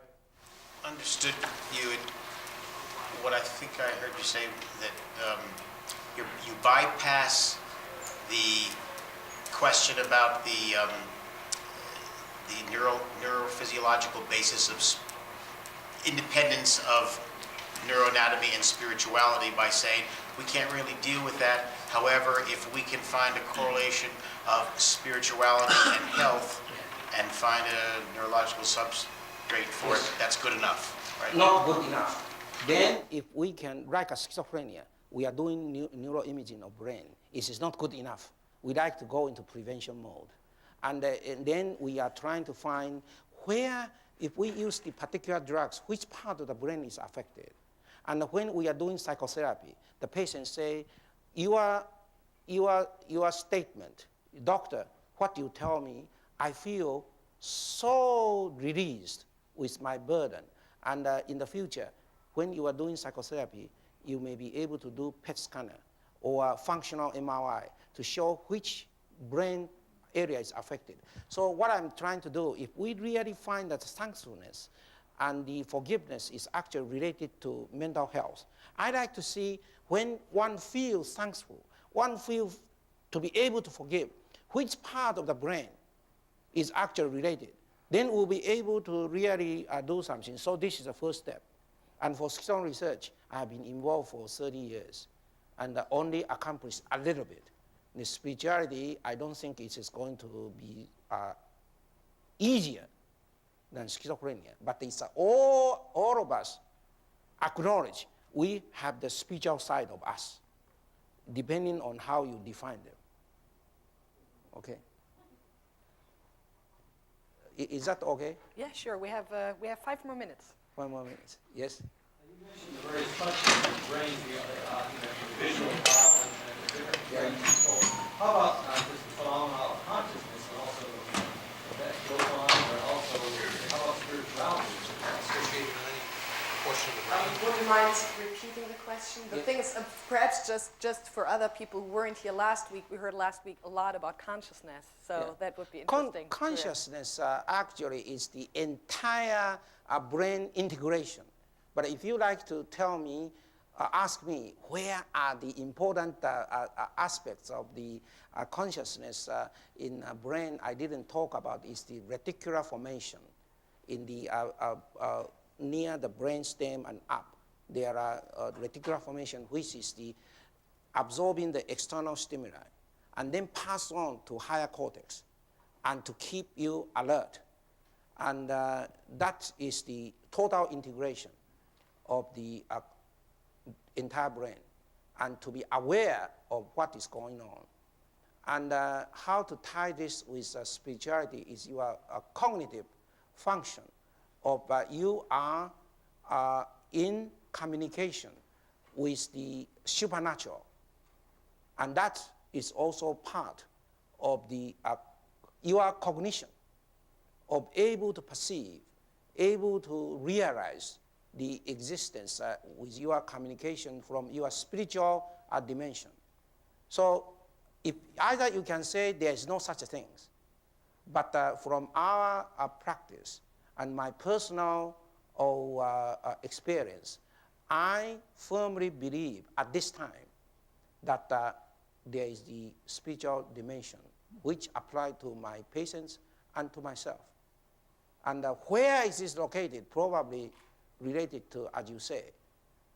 Speaker 6: I understood you, what I think I heard you say, that you bypass the question about the neurophysiological basis of independence of neuroanatomy and spirituality by saying we can't really deal with that. However, if we can find a correlation of spirituality and health and find a neurological substrate for it, that's good enough, right?
Speaker 2: Not good enough. Then if we can, like a schizophrenia, we are doing neuroimaging of brain. It is not good enough. We like to go into prevention mode. And then we are trying to find where, if we use the particular drugs, which part of the brain is affected. And when we are doing psychotherapy, the patients say, your statement, doctor, what you tell me, I feel so released with my burden. And in the future, when you are doing psychotherapy, you may be able to do PET scanner or functional MRI to show which brain area is affected. So what I'm trying to do, if we really find that thankfulness and the forgiveness is actually related to mental health, I like to see when one feels thankful, one feels to be able to forgive, which part of the brain is actually related. Then we'll be able to really do something. So this is the first step. And for schizophrenia research, I have been involved for 30 years and only accomplished a little bit. The spirituality, I don't think it is going to be easier than schizophrenia. But it's all of us acknowledge we have the spiritual side of us, depending on how you define them. Okay? Is that okay?
Speaker 1: Yeah, sure. We have 5 more minutes.
Speaker 2: 1 more minute. Yes?
Speaker 7: You mentioned the various functions of the brain, the visual part and the different brains. So how about just the phenomena of consciousness and also that goes on, but also how about spirituality?
Speaker 8: Associated with any portion of the brain?
Speaker 1: Would you mind repeating the question? The thing is, perhaps just for other people who weren't here last week, we heard last week a lot about consciousness, so that would be interesting.
Speaker 2: Consciousness actually is the entire brain integration. But if you like to tell me, ask me, where are the important aspects of the consciousness in brain I didn't talk about is the reticular formation in the near the brainstem and up. There are reticular formation, which is the absorbing the external stimuli and then pass on to higher cortex and to keep you alert. And that is the total integration of the entire brain and to be aware of what is going on. And how to tie this with spirituality is your cognitive function of you are in communication with the supernatural. And that is also part of the your cognition of able to perceive, able to realize the existence with your communication from your spiritual dimension. So if either you can say there is no such a thing, but from our practice and my personal experience, I firmly believe at this time that there is the spiritual dimension which applies to my patients and to myself. And where is this located? Probably related to, as you say,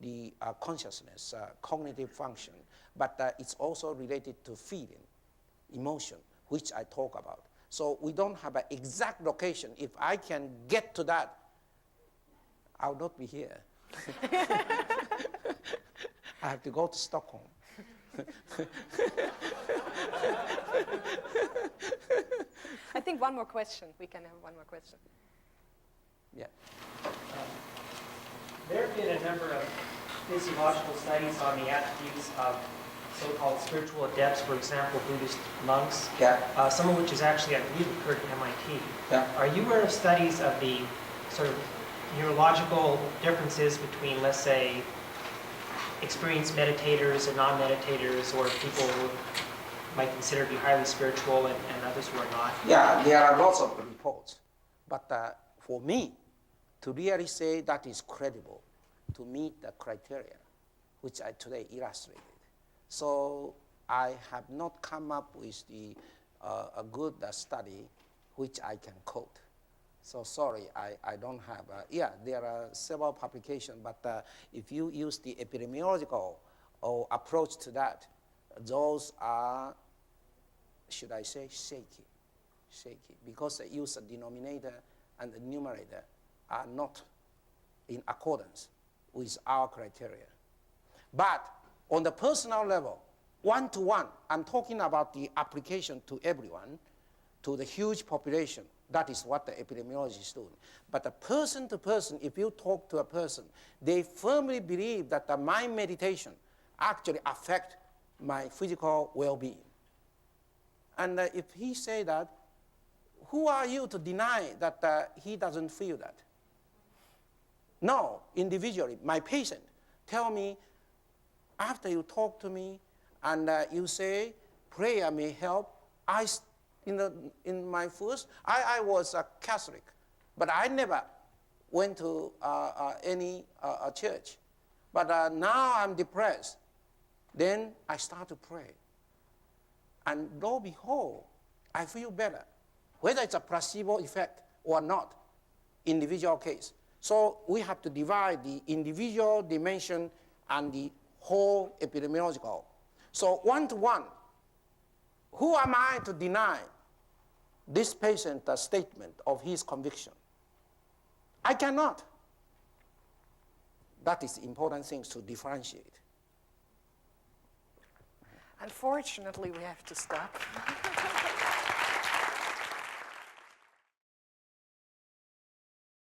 Speaker 2: the consciousness, cognitive function, but it's also related to feeling, emotion, which I talk about. So we don't have an exact location. If I can get to that, I'll not be here. I have to go to Stockholm.
Speaker 1: I think one more question. We can have one more question.
Speaker 2: Yeah.
Speaker 9: There have been a number of physiological studies on the attributes of so-called spiritual adepts, for example, Buddhist monks, some of which is actually, I believe, occurred at MIT.
Speaker 10: Yeah.
Speaker 9: Are you aware of studies of the sort of neurological differences between, let's say, experienced meditators and non-meditators, or people who might consider to be highly spiritual and others who are not?
Speaker 2: Yeah, there are lots of reports. But for me, to really say that is credible, to meet the criteria, which I today illustrated. So I have not come up with a good study which I can quote. So sorry, I don't have. Yeah, there are several publications, but if you use the epidemiological approach to that, those are, should I say, shaky, because they use a denominator and the numerator are not in accordance with our criteria. But on the personal level, one-to-one, I'm talking about the application to everyone, to the huge population. That is what the epidemiology is doing. But the person to person, if you talk to a person, they firmly believe that my meditation actually affects my physical well-being. And if he say that, who are you to deny that he doesn't feel that? No, individually, my patient tell me, after you talk to me and you say prayer may help, in my first, I was a Catholic, but I never went to any church. But now I'm depressed. Then I start to pray. And lo and behold, I feel better. Whether it's a placebo effect or not, individual case. So we have to divide the individual dimension and the whole epidemiological. So one-to-one, who am I to deny this patient's statement of his conviction? I cannot. That is important things to differentiate.
Speaker 1: Unfortunately, we have to stop.